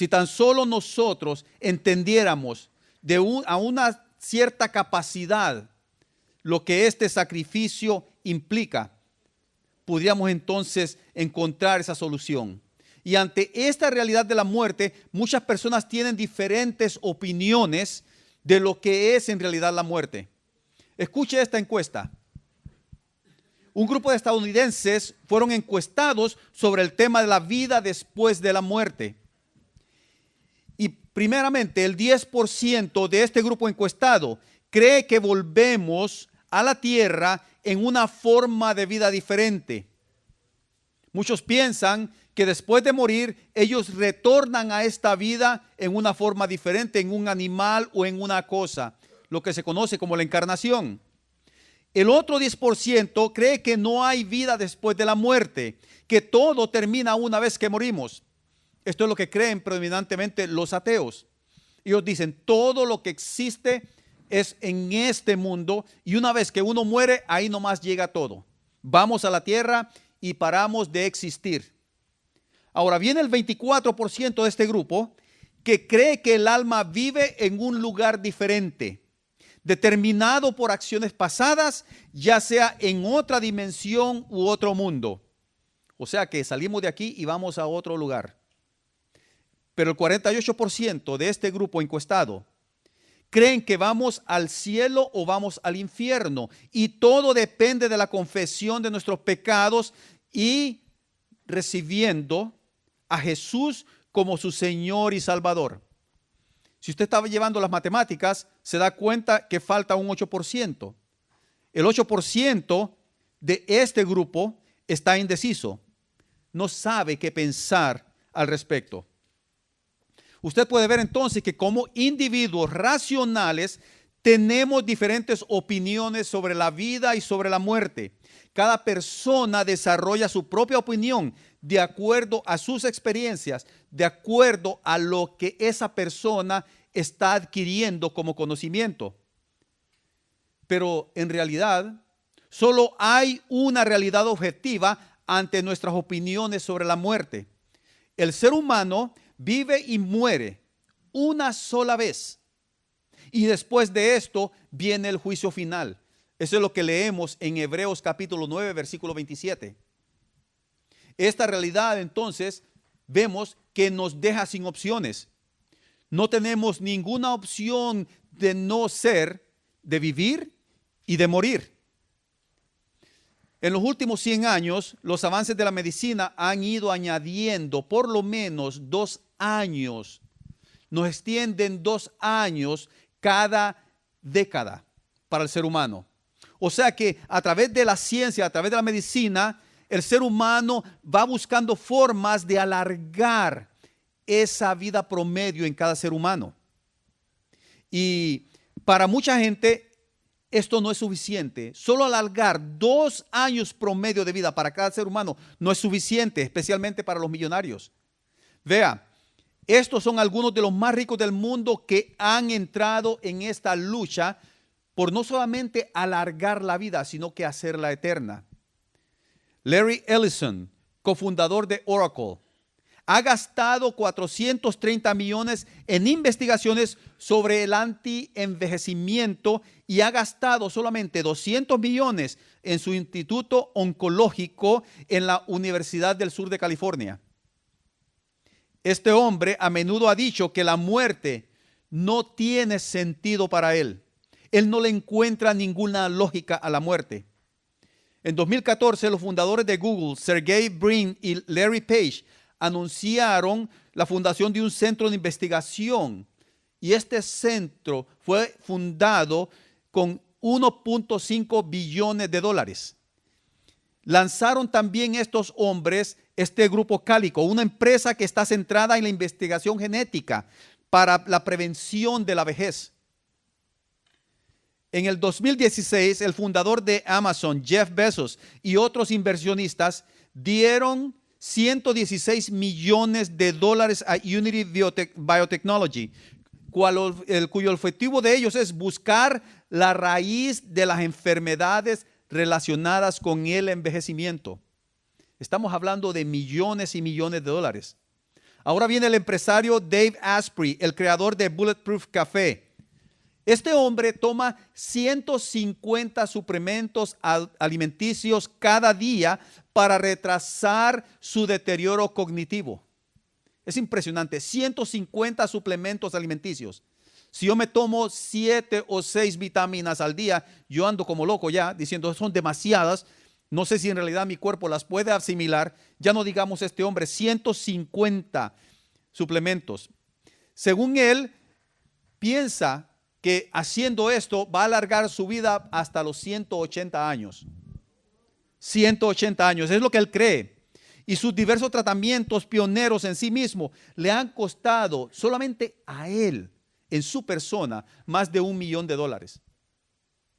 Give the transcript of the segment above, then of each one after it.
Si tan solo nosotros entendiéramos a una cierta capacidad lo que este sacrificio implica, podríamos entonces encontrar esa solución. Y ante esta realidad de la muerte, muchas personas tienen diferentes opiniones de lo que es en realidad la muerte. Escuche esta encuesta. Un grupo de estadounidenses fueron encuestados sobre el tema de la vida después de la muerte. Y primeramente, el 10% de este grupo encuestado cree que volvemos a la tierra en una forma de vida diferente. Muchos piensan que después de morir, ellos retornan a esta vida en una forma diferente, en un animal o en una cosa, lo que se conoce como la encarnación. El otro 10% cree que no hay vida después de la muerte, que todo termina una vez que morimos. Esto es lo que creen predominantemente los ateos. Ellos dicen, todo lo que existe es en este mundo y una vez que uno muere, ahí nomás llega todo. Vamos a la tierra y paramos de existir. Ahora viene el 24% de este grupo que cree que el alma vive en un lugar diferente, determinado por acciones pasadas, ya sea en otra dimensión u otro mundo. O sea que salimos de aquí y vamos a otro lugar. Pero el 48% de este grupo encuestado creen que vamos al cielo o vamos al infierno. Y todo depende de la confesión de nuestros pecados y recibiendo a Jesús como su Señor y Salvador. Si usted estaba llevando las matemáticas, se da cuenta que falta un 8%. El 8% de este grupo está indeciso. No sabe qué pensar al respecto. Usted puede ver entonces que como individuos racionales tenemos diferentes opiniones sobre la vida y sobre la muerte. Cada persona desarrolla su propia opinión de acuerdo a sus experiencias, de acuerdo a lo que esa persona está adquiriendo como conocimiento. Pero en realidad, solo hay una realidad objetiva ante nuestras opiniones sobre la muerte. El ser humano vive y muere una sola vez. Y después de esto viene el juicio final. Eso es lo que leemos en Hebreos capítulo 9, versículo 27. Esta realidad entonces vemos que nos deja sin opciones. No tenemos ninguna opción de no ser, de vivir y de morir. En los últimos 100 años, los avances de la medicina han ido añadiendo por lo menos 2 años. Nos extienden 2 años cada década para el ser humano. O sea que a través de la ciencia, a través de la medicina, el ser humano va buscando formas de alargar esa vida promedio en cada ser humano. Y para mucha gente esto no es suficiente. Solo alargar 2 años promedio de vida para cada ser humano no es suficiente, especialmente para los millonarios. Vea, estos son algunos de los más ricos del mundo que han entrado en esta lucha por no solamente alargar la vida, sino que hacerla eterna. Larry Ellison, cofundador de Oracle, ha gastado 430 millones en investigaciones sobre el anti-envejecimiento y ha gastado solamente 200 millones en su instituto oncológico en la Universidad del Sur de California. Este hombre a menudo ha dicho que la muerte no tiene sentido para él. Él no le encuentra ninguna lógica a la muerte. En 2014, los fundadores de Google, Sergey Brin y Larry Page, anunciaron la fundación de un centro de investigación. Y este centro fue fundado con 1.5 billones de dólares. Lanzaron también estos hombres este grupo Calico, una empresa que está centrada en la investigación genética para la prevención de la vejez. En el 2016, el fundador de Amazon, Jeff Bezos, y otros inversionistas dieron 116 millones de dólares a Unity Biotechnology, cuyo objetivo de ellos es buscar la raíz de las enfermedades relacionadas con el envejecimiento. Estamos hablando de millones y millones de dólares. Ahora viene el empresario Dave Asprey, el creador de Bulletproof Café. Este hombre toma 150 suplementos alimenticios cada día para retrasar su deterioro cognitivo. Es impresionante, 150 suplementos alimenticios. Si yo me tomo 7 o 6 vitaminas al día, yo ando como loco ya, diciendo son demasiadas. No sé si en realidad mi cuerpo las puede asimilar. Ya no digamos este hombre, 150 suplementos. Según él, piensa que haciendo esto va a alargar su vida hasta los 180 años. 180 años, es lo que él cree. Y sus diversos tratamientos pioneros en sí mismo le han costado solamente a él, en su persona, más de $1 millón.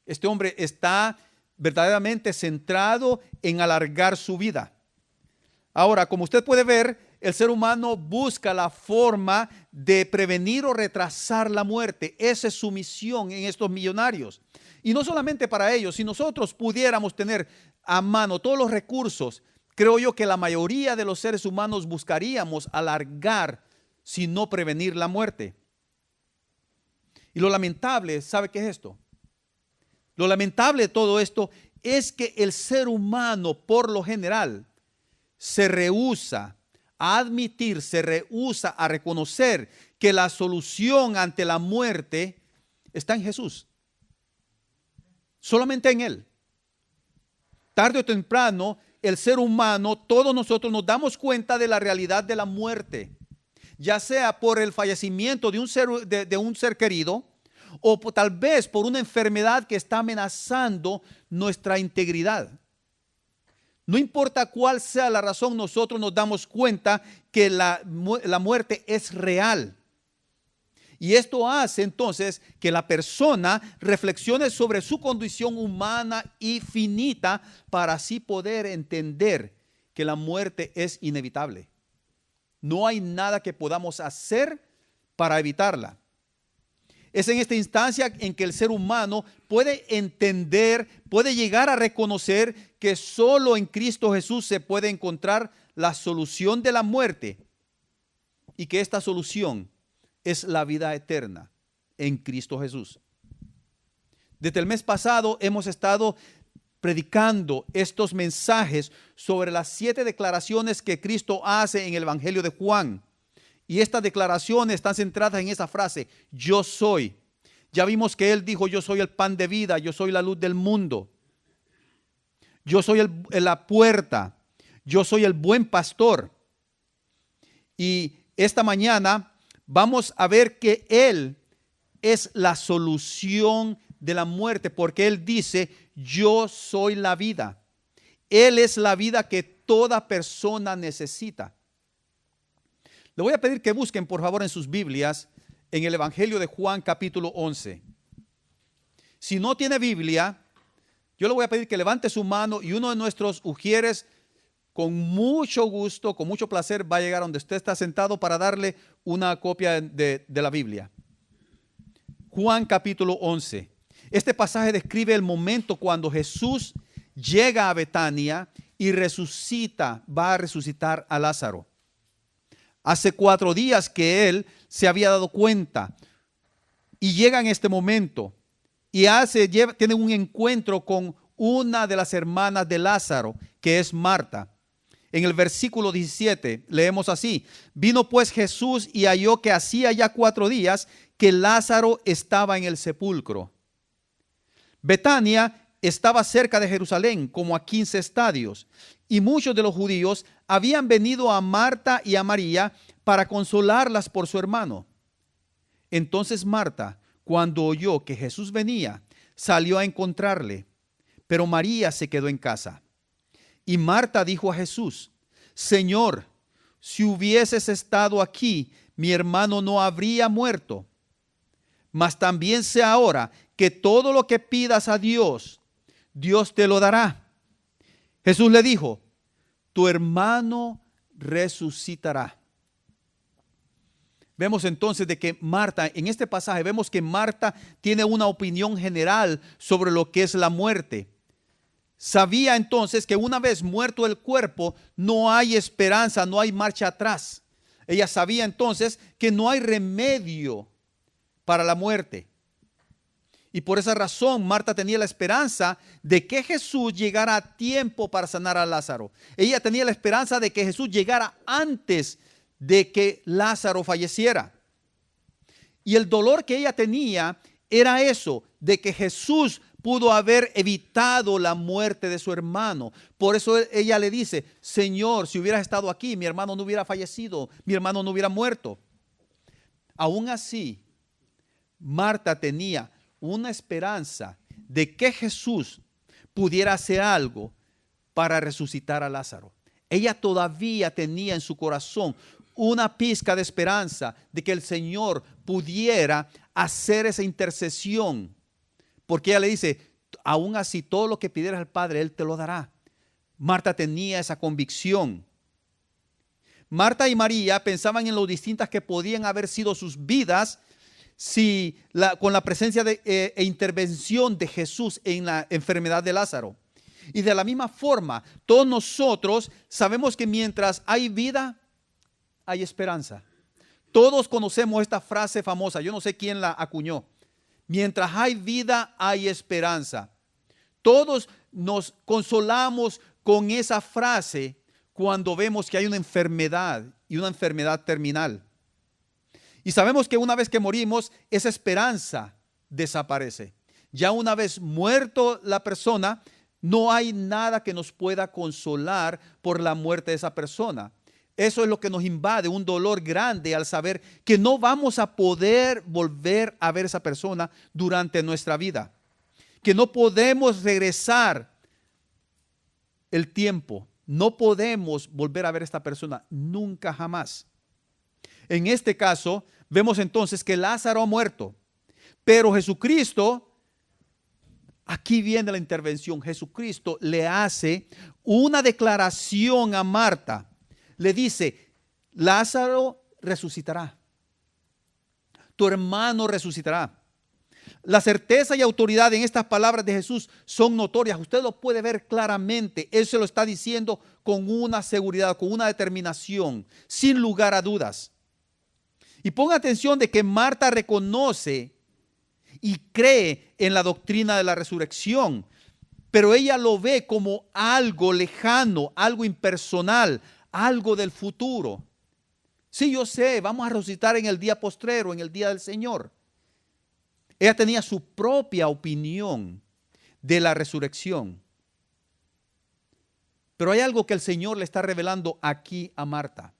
Este hombre está verdaderamente centrado en alargar su vida. Ahora, como usted puede ver, el ser humano busca la forma de prevenir o retrasar la muerte. Esa es su misión en estos millonarios. Y no solamente para ellos, si nosotros pudiéramos tener a mano todos los recursos, creo yo que la mayoría de los seres humanos buscaríamos alargar, si no prevenir la muerte. Y lo lamentable, ¿sabe qué es esto? Lo lamentable de todo esto es que el ser humano, por lo general, se rehúsa a admitir, se rehúsa a reconocer que la solución ante la muerte está en Jesús. Solamente en Él. Tarde o temprano, el ser humano, todos nosotros nos damos cuenta de la realidad de la muerte, ya sea por el fallecimiento de un ser querido, o tal vez por una enfermedad que está amenazando nuestra integridad. No importa cuál sea la razón, nosotros nos damos cuenta que la muerte es real. Y esto hace entonces que la persona reflexione sobre su condición humana y finita para así poder entender que la muerte es inevitable. No hay nada que podamos hacer para evitarla. Es en esta instancia en que el ser humano puede entender, puede llegar a reconocer que solo en Cristo Jesús se puede encontrar la solución de la muerte y que esta solución es la vida eterna en Cristo Jesús. Desde el mes pasado hemos estado predicando estos mensajes sobre las 7 declaraciones que Cristo hace en el Evangelio de Juan. Y estas declaraciones están centradas en esa frase, yo soy. Ya vimos que Él dijo, yo soy el pan de vida, yo soy la luz del mundo. Yo soy la puerta, yo soy el buen pastor. Y esta mañana vamos a ver que Él es la solución de la muerte, porque Él dice, yo soy la vida. Él es la vida que toda persona necesita. Le voy a pedir que busquen, por favor, en sus Biblias, en el Evangelio de Juan, capítulo 11. Si no tiene Biblia, yo le voy a pedir que levante su mano y uno de nuestros ujieres, con mucho gusto, con mucho placer, va a llegar donde usted está sentado para darle una copia de la Biblia. Juan, capítulo 11. Este pasaje describe el momento cuando Jesús llega a Betania y va a resucitar a Lázaro. Hace 4 días que él se había dado cuenta y llega en este momento y tiene un encuentro con una de las hermanas de Lázaro, que es Marta. En el versículo 17 leemos así: vino pues Jesús y halló que hacía ya 4 días que Lázaro estaba en el sepulcro. Betania estaba cerca de Jerusalén, como a 15 estadios, y muchos de los judíos habían venido a Marta y a María para consolarlas por su hermano. Entonces Marta, cuando oyó que Jesús venía, salió a encontrarle, pero María se quedó en casa. Y Marta dijo a Jesús: Señor, si hubieses estado aquí, mi hermano no habría muerto. Mas también sé ahora que todo lo que pidas a Dios, Dios te lo dará. Jesús le dijo: tu hermano resucitará. Vemos entonces de que Marta, en este pasaje vemos que Marta tiene una opinión general sobre lo que es la muerte. Sabía entonces que una vez muerto el cuerpo, no hay esperanza, no hay marcha atrás. Ella sabía entonces que no hay remedio para la muerte. Y por esa razón Marta tenía la esperanza de que Jesús llegara a tiempo para sanar a Lázaro. Ella tenía la esperanza de que Jesús llegara antes de que Lázaro falleciera. Y el dolor que ella tenía era eso, de que Jesús pudo haber evitado la muerte de su hermano. Por eso ella le dice: Señor, si hubieras estado aquí, mi hermano no hubiera fallecido, mi hermano no hubiera muerto. Aún así, Marta tenía una esperanza de que Jesús pudiera hacer algo para resucitar a Lázaro. Ella todavía tenía en su corazón una pizca de esperanza de que el Señor pudiera hacer esa intercesión, porque ella le dice: aún así, todo lo que pidieras al Padre, Él te lo dará. Marta tenía esa convicción. Marta y María pensaban en lo distintas que podían haber sido sus vidas si con la presencia e intervención de Jesús en la enfermedad de Lázaro. Y de la misma forma, todos nosotros sabemos que mientras hay vida, hay esperanza. Todos conocemos esta frase famosa, yo no sé quién la acuñó: mientras hay vida, hay esperanza. Todos nos consolamos con esa frase cuando vemos que hay una enfermedad, y una enfermedad terminal. Y sabemos que una vez que morimos, esa esperanza desaparece. Ya una vez muerto la persona, no hay nada que nos pueda consolar por la muerte de esa persona. Eso es lo que nos invade, un dolor grande al saber que no vamos a poder volver a ver a esa persona durante nuestra vida. Que no podemos regresar el tiempo. No podemos volver a ver a esta persona nunca jamás. En este caso, vemos entonces que Lázaro ha muerto, pero Jesucristo, aquí viene la intervención. Jesucristo le hace una declaración a Marta. Le dice: Lázaro resucitará. Tu hermano resucitará. La certeza y autoridad en estas palabras de Jesús son notorias. Usted lo puede ver claramente. Él se lo está diciendo con una seguridad, con una determinación, sin lugar a dudas. Y ponga atención de que Marta reconoce y cree en la doctrina de la resurrección, pero ella lo ve como algo lejano, algo impersonal, algo del futuro. Sí, yo sé, vamos a resucitar en el día postrero, en el día del Señor. Ella tenía su propia opinión de la resurrección. Pero hay algo que el Señor le está revelando aquí a Marta.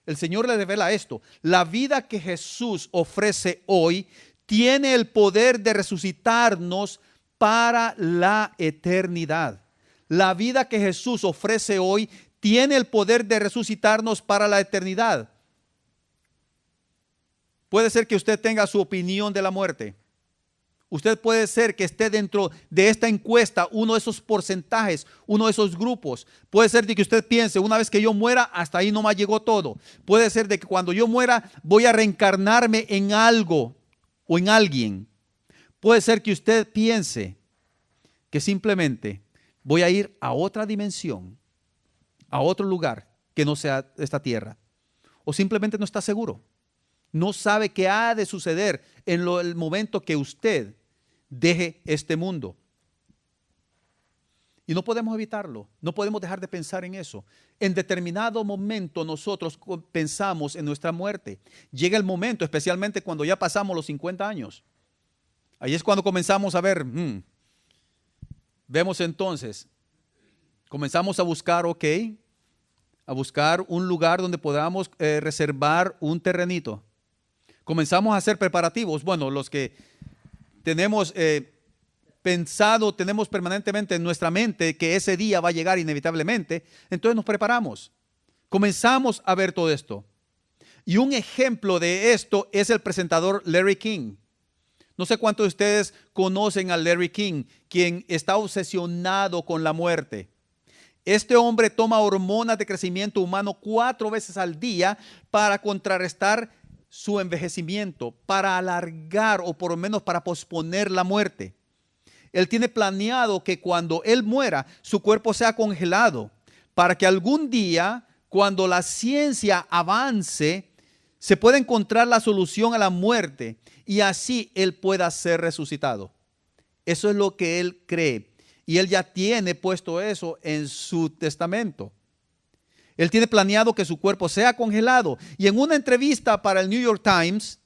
El Señor le revela esto: la vida que Jesús ofrece hoy tiene el poder de resucitarnos para la eternidad. La vida que Jesús ofrece hoy tiene el poder de resucitarnos para la eternidad. Puede ser que usted tenga su opinión de la muerte. Usted puede ser que esté dentro de esta encuesta, uno de esos porcentajes, uno de esos grupos. Puede ser de que usted piense: una vez que yo muera, hasta ahí no me llegó todo. Puede ser de que cuando yo muera voy a reencarnarme en algo o en alguien. Puede ser que usted piense que simplemente voy a ir a otra dimensión, a otro lugar que no sea esta tierra. O simplemente no está seguro. No sabe qué ha de suceder en el momento que usted deje este mundo. Y no podemos evitarlo. No podemos dejar de pensar en eso. En determinado momento nosotros pensamos en nuestra muerte. Llega el momento, especialmente cuando ya pasamos los 50 años. Ahí es cuando comenzamos a ver, vemos entonces, comenzamos a buscar, a buscar un lugar donde podamos reservar un terrenito. Comenzamos a hacer preparativos. Bueno, los que tenemos pensado, tenemos permanentemente en nuestra mente que ese día va a llegar inevitablemente, entonces nos preparamos. Comenzamos a ver todo esto. Y un ejemplo de esto es el presentador Larry King. No sé cuántos de ustedes conocen a Larry King, quien está obsesionado con la muerte. Este hombre toma hormonas de crecimiento humano 4 veces al día para contrarrestar su envejecimiento, para alargar o por lo menos para posponer la muerte. Él tiene planeado que cuando él muera, su cuerpo sea congelado, para que algún día, cuando la ciencia avance, se puede encontrar la solución a la muerte y así Él pueda ser resucitado. Eso es lo que Él cree. Y Él ya tiene puesto eso en su testamento. Él tiene planeado que su cuerpo sea congelado. Y en una entrevista para el New York Times,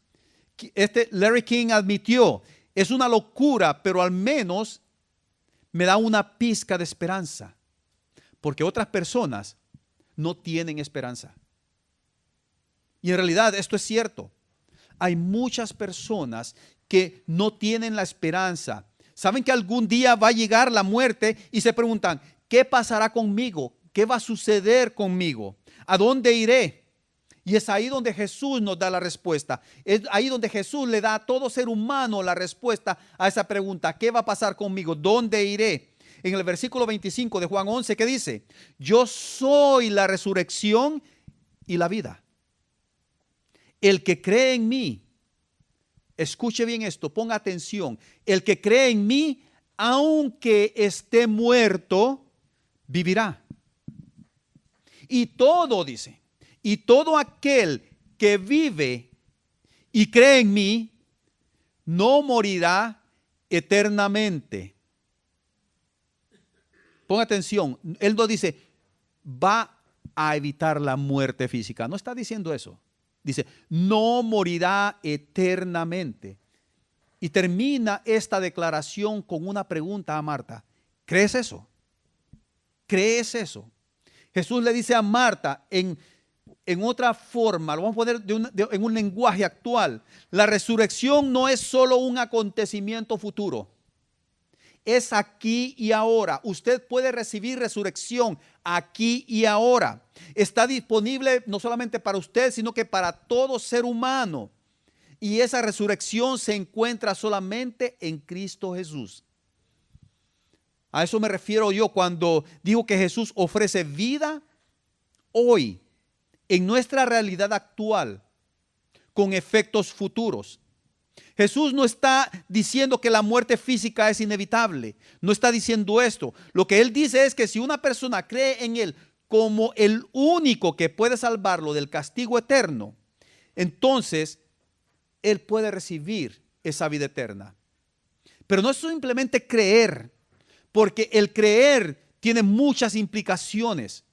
Larry King admitió, es una locura, pero al menos me da una pizca de esperanza. Porque otras personas no tienen esperanza. Y en realidad esto es cierto. Hay muchas personas que no tienen la esperanza. Saben que algún día va a llegar la muerte y se preguntan, ¿qué pasará conmigo? ¿Qué va a suceder conmigo? ¿A dónde iré? Y es ahí donde Jesús nos da la respuesta. Es ahí donde Jesús le da a todo ser humano la respuesta a esa pregunta. ¿Qué va a pasar conmigo? ¿Dónde iré? En el versículo 25 de Juan 11, ¿qué dice? Yo soy la resurrección y la vida. El que cree en mí, escuche bien esto, ponga atención. El que cree en mí, aunque esté muerto, vivirá. Y todo, dice, y todo aquel que vive y cree en mí, no morirá eternamente. Ponga atención, él no dice, va a evitar la muerte física. No está diciendo eso. Dice, no morirá eternamente. Y termina esta declaración con una pregunta a Marta. ¿Crees eso? ¿Crees eso? Jesús le dice a Marta en otra forma, lo vamos a poner en un lenguaje actual. La resurrección no es solo un acontecimiento futuro. Es aquí y ahora. Usted puede recibir resurrección aquí y ahora. Está disponible no solamente para usted, sino que para todo ser humano. Y esa resurrección se encuentra solamente en Cristo Jesús. A eso me refiero yo cuando digo que Jesús ofrece vida hoy, en nuestra realidad actual, con efectos futuros. Jesús no está diciendo que la muerte física es inevitable. No está diciendo esto. Lo que Él dice es que si una persona cree en Él como el único que puede salvarlo del castigo eterno, entonces Él puede recibir esa vida eterna. Pero no es simplemente creer, porque el creer tiene muchas implicaciones.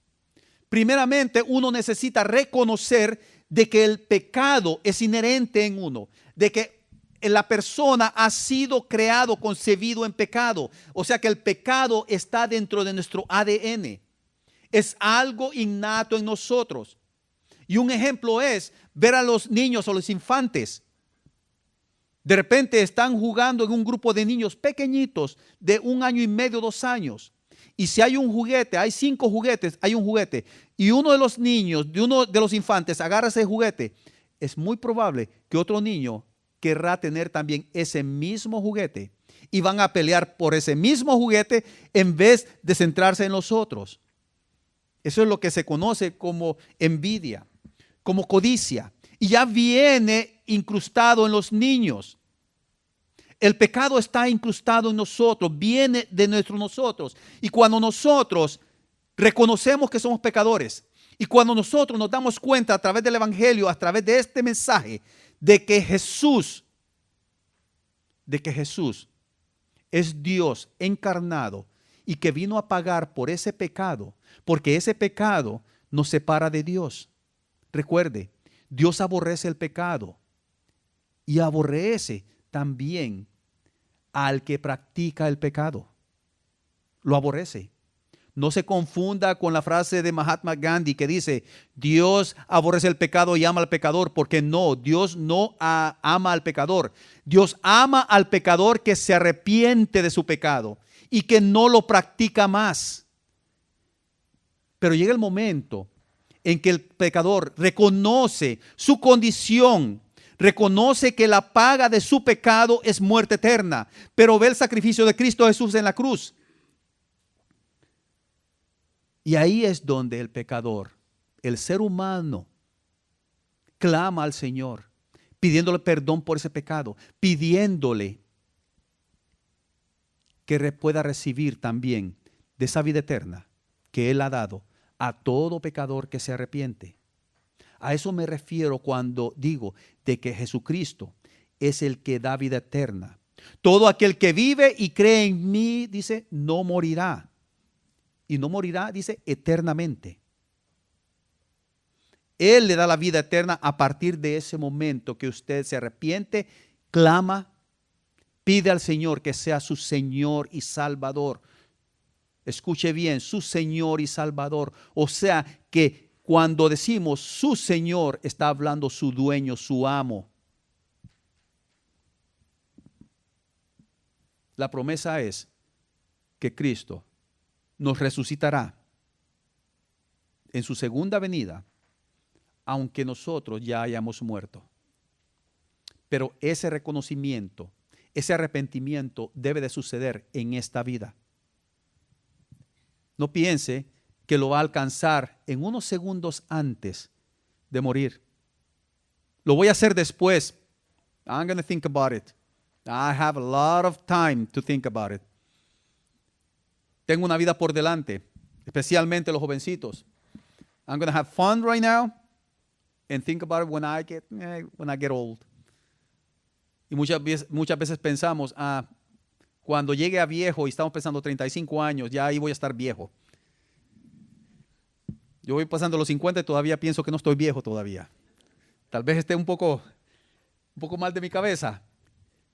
Primeramente, uno necesita reconocer de que el pecado es inherente en uno, de que la persona ha sido creado, concebido en pecado. O sea que el pecado está dentro de nuestro ADN. Es algo innato en nosotros. Y un ejemplo es ver a los niños o los infantes. De repente están jugando en un grupo de niños pequeñitos de 1 año y medio, 2 años. Y si hay un juguete, hay 5 juguetes, hay un juguete. Y uno de los niños, de uno de los infantes, agarra ese juguete. Es muy probable que otro niño querrá tener también ese mismo juguete y van a pelear por ese mismo juguete en vez de centrarse en los otros. Eso es lo que se conoce como envidia, como codicia, y ya viene incrustado en los niños. El pecado está incrustado en nosotros, viene de nosotros, y cuando nosotros reconocemos que somos pecadores y cuando nosotros nos damos cuenta a través del evangelio, a través de este mensaje, de que Jesús es Dios encarnado y que vino a pagar por ese pecado, porque ese pecado nos separa de Dios. Recuerde, Dios aborrece el pecado y aborrece también al que practica el pecado. Lo aborrece. No se confunda con la frase de Mahatma Gandhi que dice, Dios aborrece el pecado y ama al pecador, porque no, Dios no ama al pecador. Dios ama al pecador que se arrepiente de su pecado y que no lo practica más. Pero llega el momento en que el pecador reconoce su condición, reconoce que la paga de su pecado es muerte eterna, pero ve el sacrificio de Cristo Jesús en la cruz. Y ahí es donde el pecador, el ser humano, clama al Señor, pidiéndole perdón por ese pecado, pidiéndole que pueda recibir también de esa vida eterna que Él ha dado a todo pecador que se arrepiente. A eso me refiero cuando digo de que Jesucristo es el que da vida eterna. Todo aquel que vive y cree en mí, dice, no morirá. Y no morirá, dice, eternamente. Él le da la vida eterna a partir de ese momento que usted se arrepiente, clama, pide al Señor que sea su Señor y Salvador. Escuche bien, su Señor y Salvador. O sea que cuando decimos su Señor, está hablando su dueño, su amo. La promesa es que Cristo nos resucitará en su segunda venida, aunque nosotros ya hayamos muerto. Pero ese reconocimiento, ese arrepentimiento debe de suceder en esta vida. No piense que lo va a alcanzar en unos segundos antes de morir. Lo voy a hacer después. I'm going to think about it. I have a lot of time to think about it. Tengo una vida por delante, especialmente los jovencitos. I'm going to have fun right now and think about it when I get old. Y muchas veces pensamos, cuando llegue a viejo, y estamos pensando 35 años, ya ahí voy a estar viejo. Yo voy pasando los 50 y todavía pienso que no estoy viejo todavía. Tal vez esté un poco mal de mi cabeza.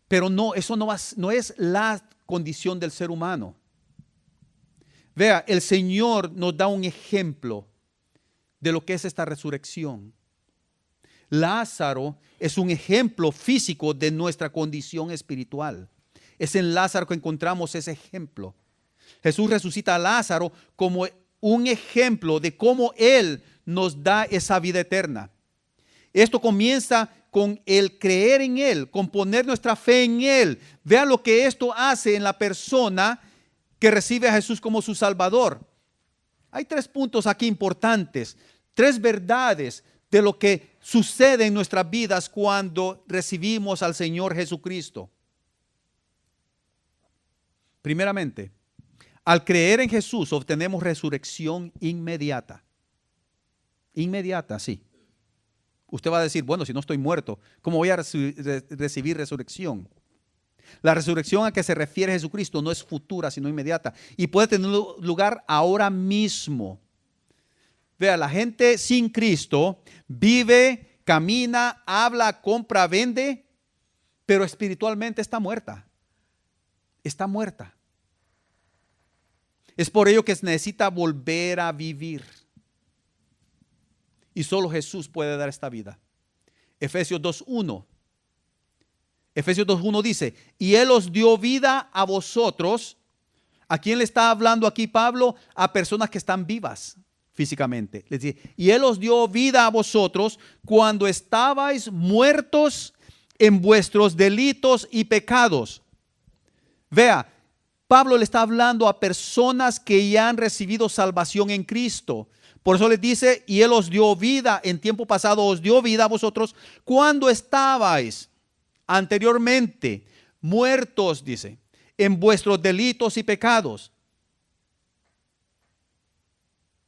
Pero no, eso no es la condición del ser humano. Vea, el Señor nos da un ejemplo de lo que es esta resurrección. Lázaro es un ejemplo físico de nuestra condición espiritual. Es en Lázaro que encontramos ese ejemplo. Jesús resucita a Lázaro como un ejemplo de cómo Él nos da esa vida eterna. Esto comienza con el creer en Él, con poner nuestra fe en Él. Vean lo que esto hace en la persona que recibe a Jesús como su Salvador. Hay 3 puntos aquí importantes, 3 verdades de lo que sucede en nuestras vidas cuando recibimos al Señor Jesucristo. Primeramente, al creer en Jesús obtenemos resurrección inmediata. Inmediata, sí. Usted va a decir, bueno, si no estoy muerto, ¿cómo voy a recibir resurrección? La resurrección a que se refiere Jesucristo no es futura, sino inmediata. Y puede tener lugar ahora mismo. Vea, la gente sin Cristo vive, camina, habla, compra, vende, pero espiritualmente está muerta. Está muerta. Es por ello que necesita volver a vivir. Y solo Jesús puede dar esta vida. Efesios 2:1. Efesios 2:1 dice, y Él os dio vida a vosotros. ¿A quién le está hablando aquí Pablo? A personas que están vivas físicamente. Les dice, y Él os dio vida a vosotros cuando estabais muertos en vuestros delitos y pecados. Vea, Pablo le está hablando a personas que ya han recibido salvación en Cristo. Por eso les dice, y Él os dio vida, en tiempo pasado os dio vida a vosotros, cuando estabais anteriormente muertos, dice, en vuestros delitos y pecados.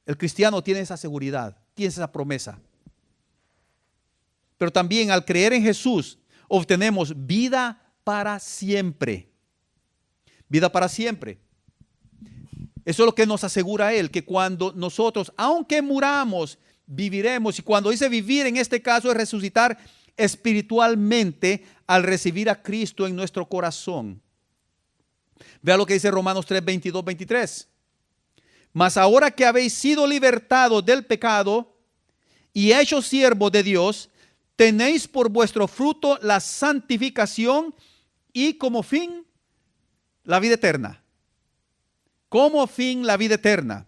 El cristiano tiene esa seguridad, tiene esa promesa. Pero también al creer en Jesús, obtenemos vida para siempre. Vida para siempre. Eso es lo que nos asegura Él, que cuando nosotros, aunque muramos, viviremos. Y cuando dice vivir, en este caso es resucitar espiritualmente al recibir a Cristo en nuestro corazón. Vea lo que dice Romanos 3, 22, 23. Mas ahora que habéis sido libertados del pecado y hechos siervos de Dios, tenéis por vuestro fruto la santificación y como fin la vida eterna. Como fin la vida eterna.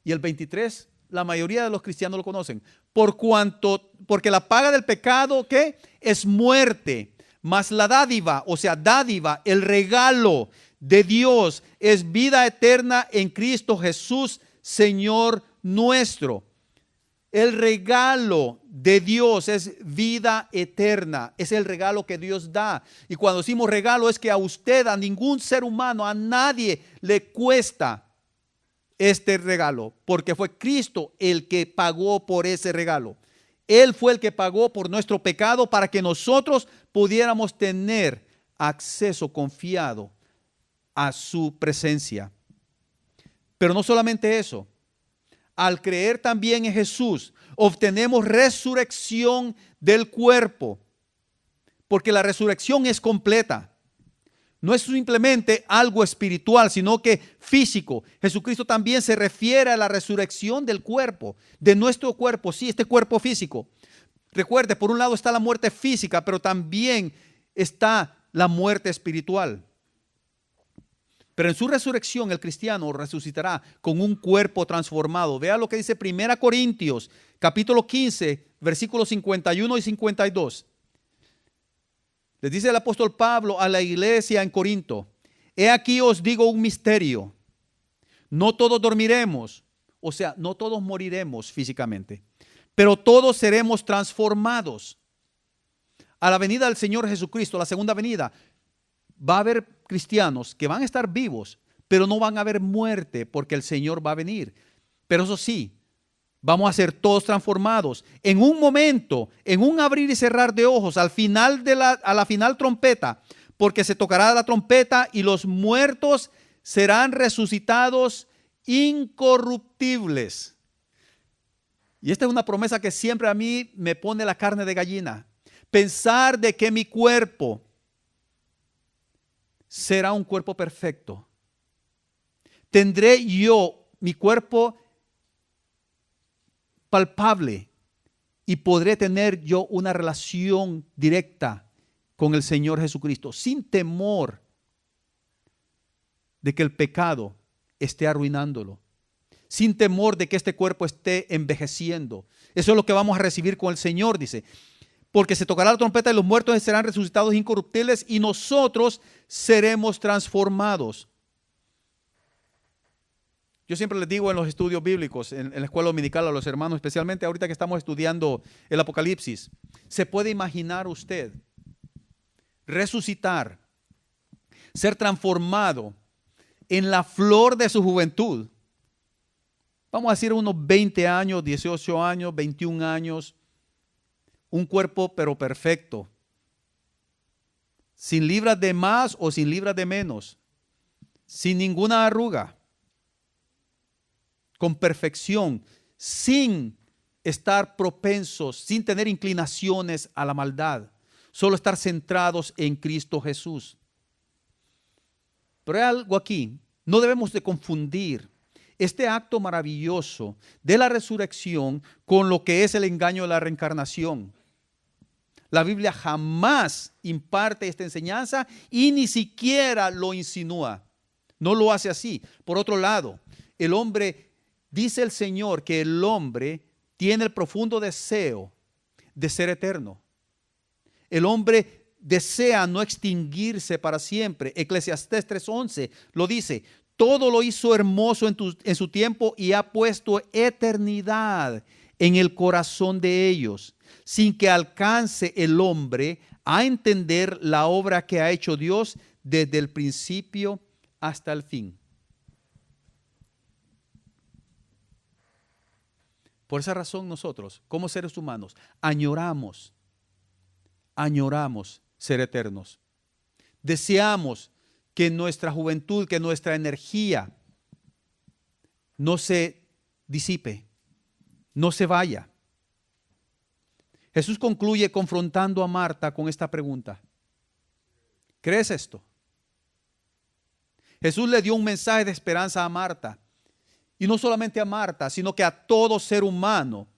Y el 23, la mayoría de los cristianos lo conocen. Porque la paga del pecado, ¿qué? Es muerte. Mas la dádiva, o sea, dádiva, el regalo de Dios es vida eterna en Cristo Jesús, Señor nuestro. El regalo de Dios es vida eterna. Es el regalo que Dios da. Y cuando decimos regalo es que a usted, a ningún ser humano, a nadie le cuesta este regalo, porque fue Cristo el que pagó por ese regalo. Él fue el que pagó por nuestro pecado para que nosotros pudiéramos tener acceso confiado a su presencia. Pero no solamente eso, al creer también en Jesús, obtenemos resurrección del cuerpo, porque la resurrección es completa. No es simplemente algo espiritual, sino que físico. Jesucristo también se refiere a la resurrección del cuerpo, de nuestro cuerpo, sí, este cuerpo físico. Recuerde, por un lado está la muerte física, pero también está la muerte espiritual. Pero en su resurrección el cristiano resucitará con un cuerpo transformado. Vea lo que dice 1 Corintios, capítulo 15, versículos 51 y 52. Les dice el apóstol Pablo a la iglesia en Corinto: he aquí os digo un misterio. No todos dormiremos, o sea, no todos moriremos físicamente, pero todos seremos transformados. A la venida del Señor Jesucristo, la segunda venida, va a haber cristianos que van a estar vivos, pero no van a haber muerte porque el Señor va a venir. Pero eso sí, vamos a ser todos transformados en un momento, en un abrir y cerrar de ojos, a la final trompeta, porque se tocará la trompeta y los muertos serán resucitados incorruptibles. Y esta es una promesa que siempre a mí me pone la carne de gallina. Pensar de que mi cuerpo será un cuerpo perfecto. Tendré yo mi cuerpo palpable y podré tener yo una relación directa con el Señor Jesucristo sin temor de que el pecado esté arruinándolo, sin temor de que este cuerpo esté envejeciendo. Eso es lo que vamos a recibir con el Señor, dice, porque se tocará la trompeta y los muertos serán resucitados incorruptibles y nosotros seremos transformados. Yo siempre les digo en los estudios bíblicos, en la escuela dominical a los hermanos, especialmente ahorita que estamos estudiando el Apocalipsis, ¿se puede imaginar usted resucitar, ser transformado en la flor de su juventud? Vamos a decir unos 20 años, 18 años, 21 años, un cuerpo pero perfecto, sin libras de más o sin libras de menos, sin ninguna arruga, con perfección, sin estar propensos, sin tener inclinaciones a la maldad, solo estar centrados en Cristo Jesús. Pero hay algo aquí, no debemos de confundir este acto maravilloso de la resurrección con lo que es el engaño de la reencarnación. La Biblia jamás imparte esta enseñanza y ni siquiera lo insinúa. No lo hace así. Por otro lado, dice el Señor que el hombre tiene el profundo deseo de ser eterno. El hombre desea no extinguirse para siempre. Eclesiastés 3:11 lo dice: todo lo hizo hermoso en su tiempo y ha puesto eternidad en el corazón de ellos, sin que alcance el hombre a entender la obra que ha hecho Dios desde el principio hasta el fin. Por esa razón nosotros, como seres humanos, añoramos ser eternos. Deseamos que nuestra juventud, que nuestra energía no se disipe, no se vaya. Jesús concluye confrontando a Marta con esta pregunta: ¿crees esto? Jesús le dio un mensaje de esperanza a Marta. Y no solamente a Marta, sino que a todo ser humano,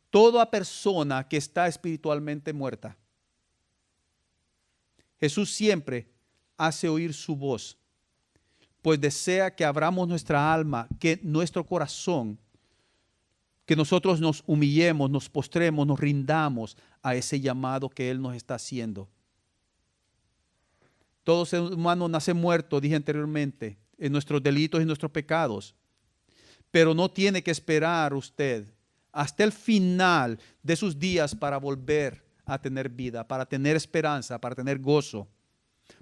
toda persona que está espiritualmente muerta. Jesús siempre hace oír su voz, pues desea que abramos nuestra alma, que nuestro corazón, que nosotros nos humillemos, nos postremos, nos rindamos a ese llamado que Él nos está haciendo. Todo ser humano nace muerto, dije anteriormente, en nuestros delitos y nuestros pecados. Pero no tiene que esperar usted hasta el final de sus días para volver a tener vida, para tener esperanza, para tener gozo.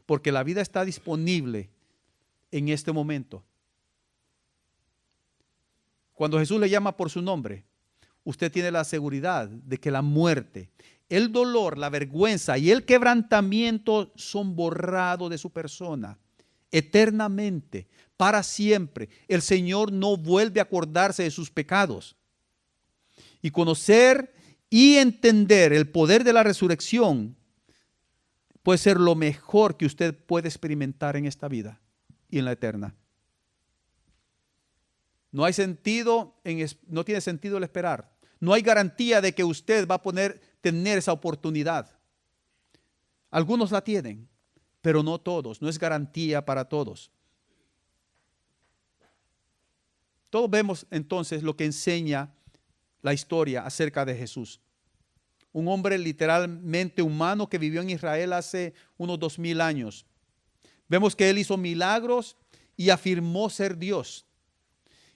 Porque la vida está disponible en este momento. Cuando Jesús le llama por su nombre, usted tiene la seguridad de que la muerte, el dolor, la vergüenza y el quebrantamiento son borrados de su persona eternamente, para siempre. El Señor no vuelve a acordarse de sus pecados. Y conocer y entender el poder de la resurrección puede ser lo mejor que usted puede experimentar en esta vida y en la eterna. No hay sentido, no tiene sentido el esperar. No hay garantía de que usted va a tener esa oportunidad. Algunos la tienen, pero no todos. No es garantía para todos. Todos vemos entonces lo que enseña la historia acerca de Jesús. Un hombre literalmente humano que vivió en Israel hace unos 2000 años. Vemos que él hizo milagros y afirmó ser Dios.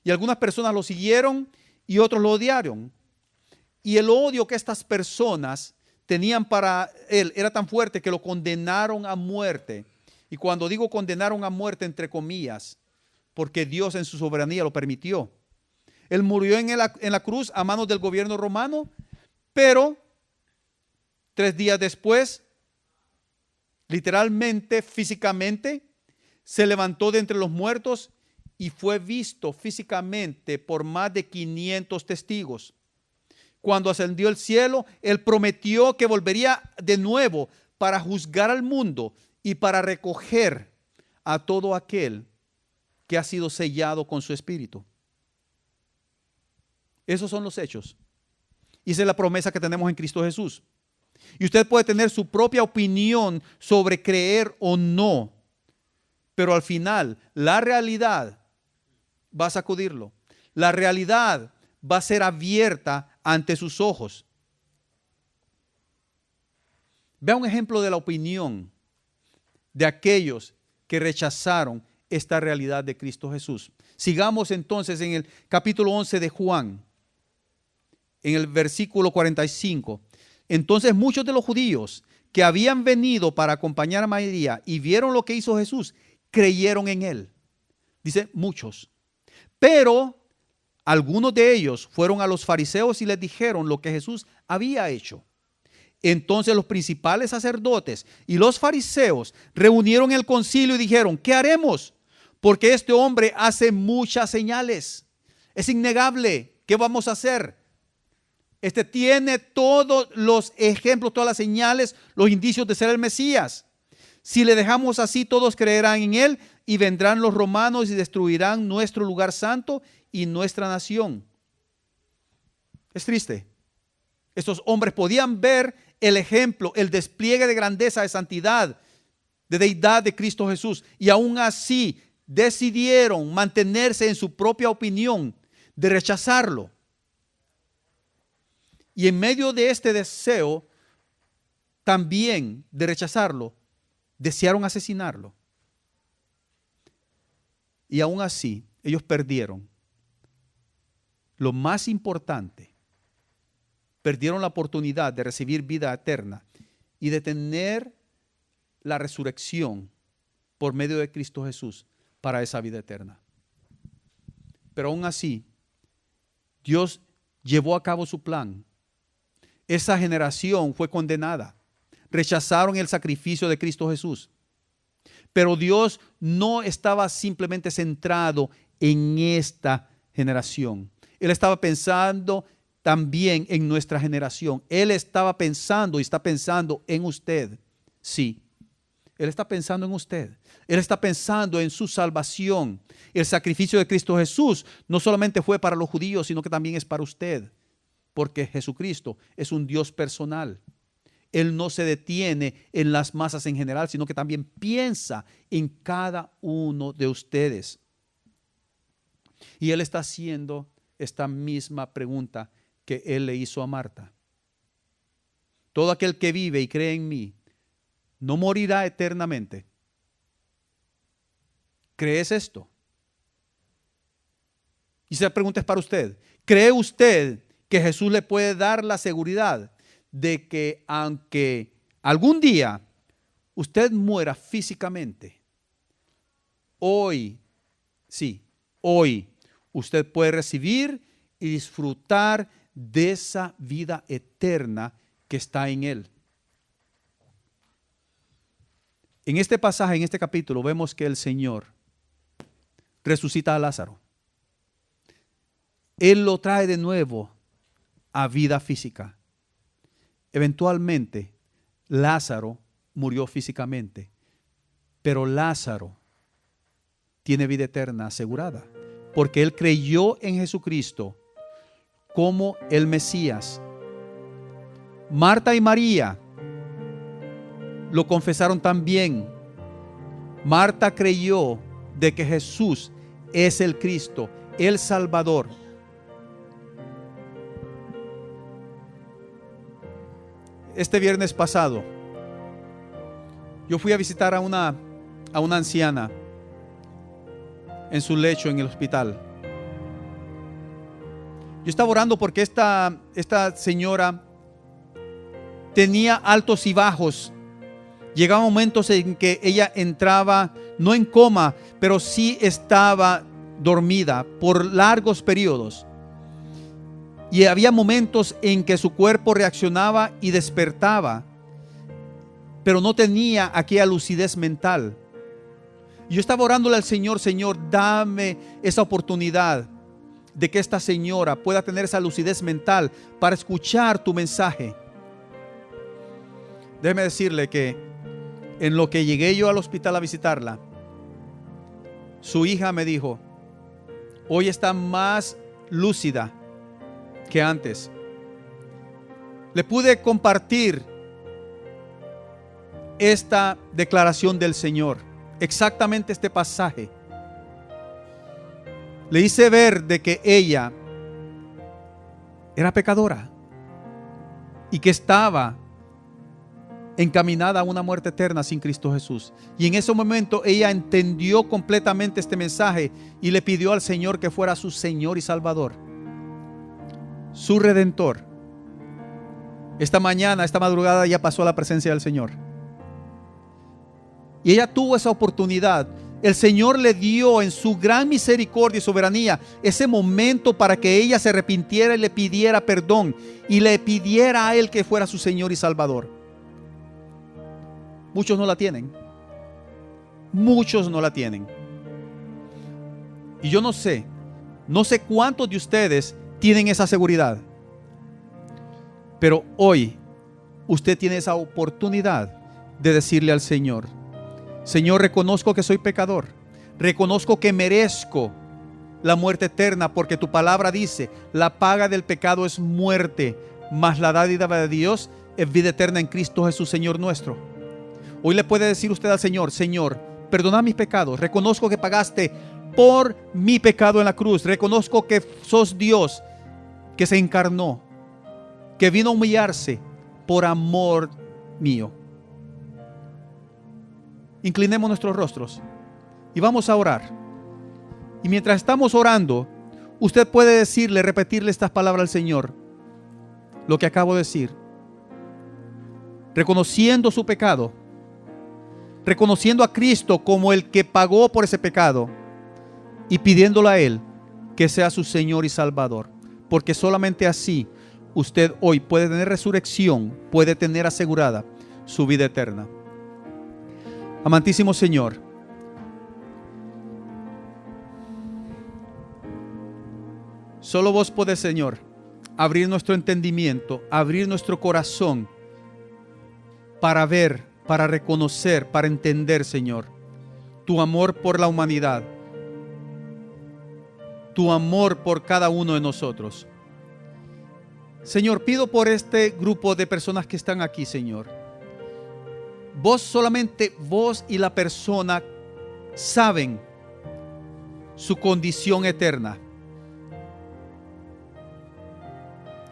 Y algunas personas lo siguieron y otros lo odiaron. Y el odio que estas personas tenían para él era tan fuerte que lo condenaron a muerte. Y cuando digo condenaron a muerte, entre comillas, porque Dios en su soberanía lo permitió. Él murió en la cruz a manos del gobierno romano, pero 3 días después, literalmente, físicamente, se levantó de entre los muertos y fue visto físicamente por más de 500 testigos. Cuando ascendió al cielo, él prometió que volvería de nuevo para juzgar al mundo y para recoger a todo aquel que ha sido sellado con su espíritu. Esos son los hechos. Y esa es la promesa que tenemos en Cristo Jesús. Y usted puede tener su propia opinión sobre creer o no, pero al final la realidad va a sacudirlo. La realidad va a ser abierta ante sus ojos. Vea un ejemplo de la opinión de aquellos que rechazaron esta realidad de Cristo Jesús. Sigamos entonces en el capítulo 11 de Juan, en el versículo 45. Entonces muchos de los judíos que habían venido para acompañar a María y vieron lo que hizo Jesús, creyeron en él. Dice muchos. Pero algunos de ellos fueron a los fariseos y les dijeron lo que Jesús había hecho. Entonces los principales sacerdotes y los fariseos reunieron el concilio y dijeron, ¿qué haremos? Porque este hombre hace muchas señales. Es innegable. ¿Qué vamos a hacer? Este tiene todos los ejemplos, todas las señales, los indicios de ser el Mesías. Si le dejamos así, todos creerán en él y vendrán los romanos y destruirán nuestro lugar santo y nuestra nación. Es triste. Estos hombres podían ver el ejemplo, el despliegue de grandeza, de santidad, de deidad de Cristo Jesús, y aún así decidieron mantenerse en su propia opinión de rechazarlo. Y en medio de este deseo también de rechazarlo, desearon asesinarlo. Y aún así, ellos perdieron lo más importante. Perdieron la oportunidad de recibir vida eterna y de tener la resurrección por medio de Cristo Jesús para esa vida eterna. Pero aún así, Dios llevó a cabo su plan. Esa generación fue condenada. Rechazaron el sacrificio de Cristo Jesús. Pero Dios no estaba simplemente centrado en esta generación. Él estaba pensando también en nuestra generación. Él estaba pensando y está pensando en usted. Sí, Él está pensando en usted. Él está pensando en su salvación. El sacrificio de Cristo Jesús no solamente fue para los judíos, sino que también es para usted. Porque Jesucristo es un Dios personal. Él no se detiene en las masas en general, sino que también piensa en cada uno de ustedes. Y Él está haciendo esta misma pregunta que Él le hizo a Marta. Todo aquel que vive y cree en mí, no morirá eternamente. ¿Crees esto? Y esa pregunta es para usted. ¿Cree usted que Jesús le puede dar la seguridad de que aunque algún día usted muera físicamente, hoy, sí, hoy, usted puede recibir y disfrutar de esa vida eterna que está en Él. En este pasaje, en este capítulo, vemos que el Señor resucita a Lázaro. Él lo trae de nuevo a vida física. Eventualmente, Lázaro murió físicamente, pero Lázaro tiene vida eterna asegurada, porque él creyó en Jesucristo como el Mesías. Marta y María lo confesaron también. Marta creyó de que Jesús es el Cristo, el Salvador. Este viernes pasado, yo fui a visitar a una anciana en su lecho en el hospital. Yo estaba orando porque esta señora tenía altos y bajos. Llegaban momentos en que ella entraba, no en coma, pero sí estaba dormida por largos periodos. Y había momentos en que su cuerpo reaccionaba y despertaba, pero no tenía aquella lucidez mental. Yo estaba orándole al Señor: Señor, dame esa oportunidad de que esta señora pueda tener esa lucidez mental para escuchar tu mensaje. Déjeme decirle que en lo que llegué yo al hospital a visitarla, su hija me dijo: hoy está más lúcida que antes. Le pude compartir esta declaración del Señor, exactamente este pasaje. Le hice ver de que ella era pecadora y que estaba encaminada a una muerte eterna sin Cristo Jesús. Y en ese momento ella entendió completamente este mensaje y le pidió al Señor que fuera su Señor y Salvador, su Redentor. Esta madrugada ya pasó a la presencia del Señor. Y ella tuvo esa oportunidad. El Señor le dio en su gran misericordia y soberanía ese momento para que ella se arrepintiera y le pidiera perdón y le pidiera a Él que fuera su Señor y Salvador. Muchos no la tienen. Muchos no la tienen. Y yo no sé cuántos de ustedes tienen esa seguridad. Pero hoy usted tiene esa oportunidad de decirle al Señor: Señor, reconozco que soy pecador. Reconozco que merezco la muerte eterna, porque tu palabra dice: la paga del pecado es muerte, mas la dádiva de Dios es vida eterna en Cristo Jesús, Señor nuestro. Hoy le puede decir usted al Señor: Señor, perdona mis pecados. Reconozco que pagaste por mi pecado en la cruz. Reconozco que sos Dios que se encarnó, que vino a humillarse por amor mío. Inclinemos nuestros rostros y vamos a orar. Y mientras estamos orando, usted puede repetirle estas palabras al Señor, lo que acabo de decir, reconociendo su pecado, reconociendo a Cristo como el que pagó por ese pecado y pidiéndole a Él que sea su Señor y Salvador, porque solamente así usted hoy puede tener resurrección, puede tener asegurada su vida eterna. Amantísimo Señor, solo vos podés, Señor, abrir nuestro entendimiento, abrir nuestro corazón para ver, para reconocer, para entender, Señor, tu amor por la humanidad, tu amor por cada uno de nosotros. Señor, pido por este grupo de personas que están aquí, Señor. Solamente vos y la persona saben su condición eterna.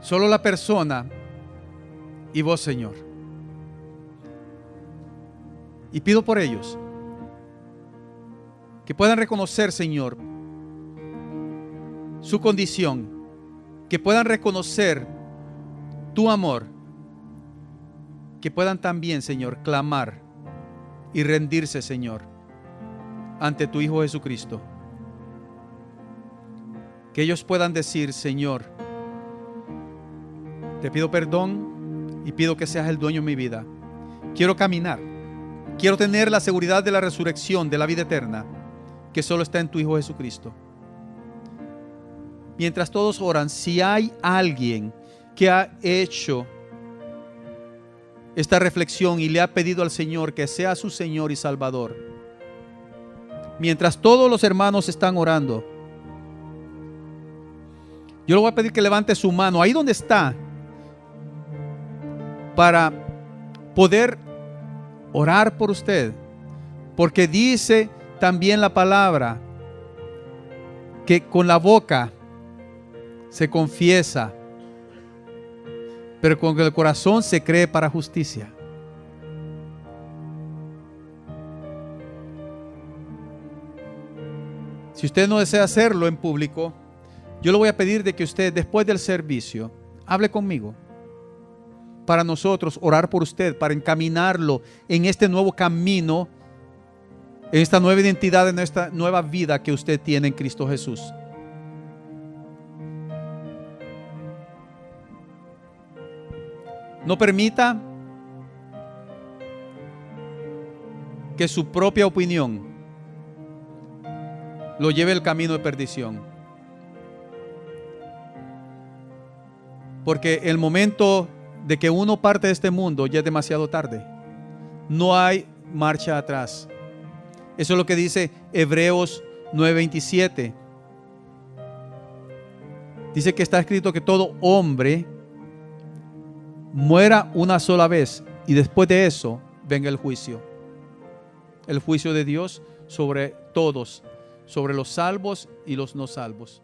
Solo la persona y vos, Señor. Y pido por ellos que puedan reconocer, Señor, su condición, que puedan reconocer tu amor, que puedan también, Señor, clamar y rendirse, Señor, ante tu Hijo Jesucristo. Que ellos puedan decir: Señor, te pido perdón y pido que seas el dueño de mi vida. Quiero caminar. Quiero tener la seguridad de la resurrección, de la vida eterna, que solo está en tu Hijo Jesucristo. Mientras todos oran, si hay alguien que ha hecho esta reflexión y le ha pedido al Señor que sea su Señor y Salvador, mientras todos los hermanos están orando, yo le voy a pedir que levante su mano ahí donde está, para poder orar por usted, porque dice también la palabra que con la boca se confiesa, pero con el corazón se cree para justicia. Si usted no desea hacerlo en público, yo le voy a pedir de que usted, después del servicio, hable conmigo, para nosotros orar por usted, para encaminarlo en este nuevo camino, en esta nueva identidad, en esta nueva vida que usted tiene en Cristo Jesús. No permita que su propia opinión lo lleve al camino de perdición. Porque el momento de que uno parte de este mundo ya es demasiado tarde. No hay marcha atrás. Eso es lo que dice Hebreos 9:27. Dice que está escrito que todo hombre muera una sola vez y después de eso venga el juicio. El juicio de Dios sobre todos, sobre los salvos y los no salvos.